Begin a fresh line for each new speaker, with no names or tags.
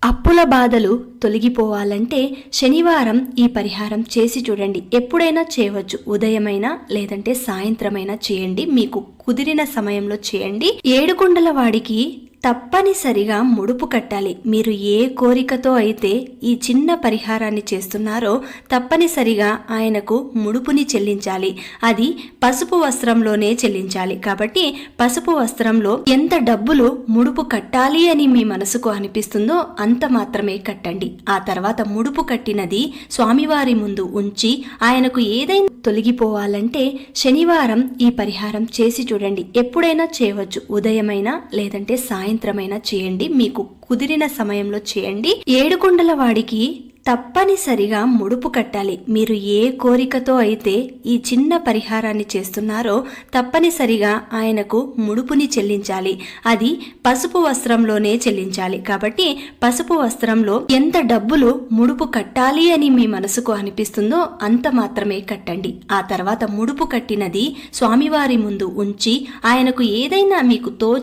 అప్పుల బాధలు తొలగిపోవాలంటే శనివారం ఈ పరిహారం చేసి చూడండి. ఎప్పుడైనా చేయవచ్చు, ఉదయమైనా లేదంటే సాయంత్రమైనా చేయండి, మీకు కుదిరిన సమయంలో చేయండి. ఏడుకొండల వాడికి తప్పనిసరిగా ముడుపు కట్టాలి. మీరు ఏ కోరికతో అయితే ఈ చిన్న పరిహారాన్ని చేస్తున్నారో తప్పనిసరిగా ఆయనకు ముడుపుని చెల్లించాలి. అది పసుపు వస్త్రంలోనే చెల్లించాలి. కాబట్టి పసుపు వస్త్రంలో ఎంత డబ్బులు ముడుపు కట్టాలి అని మీ మనసుకు అనిపిస్తుందో అంత మాత్రమే కట్టండి. ఆ తర్వాత ముడుపు కట్టినది స్వామివారి ముందు ఉంచి ఆయనకు ఏదైనా తొలగిపోవాలంటే శనివారం ఈ పరిహారం చేసి చూడండి. ఎప్పుడైనా చేయవచ్చు, ఉదయమైనా లేదంటే సాయంత్రమైనా చేయండి, మీకు కుదిరిన సమయంలో చేయండి. ఏడుకొండల వాడికి తప్పనిసరిగా ముడుపు కట్టాలి. మీరు ఏ కోరికతో అయితే ఈ చిన్న పరిహారాన్ని చేస్తున్నారో తప్పనిసరిగా ఆయనకు ముడుపుని చెల్లించాలి. అది పసుపు వస్త్రంలోనే చెల్లించాలి. కాబట్టి పసుపు వస్త్రంలో ఎంత డబ్బులు ముడుపు కట్టాలి అని మీ మనసుకు అనిపిస్తుందో అంత మాత్రమే కట్టండి. ఆ తర్వాత ముడుపు కట్టినది స్వామివారి ముందు ఉంచి ఆయనకు ఏదైనా మీకు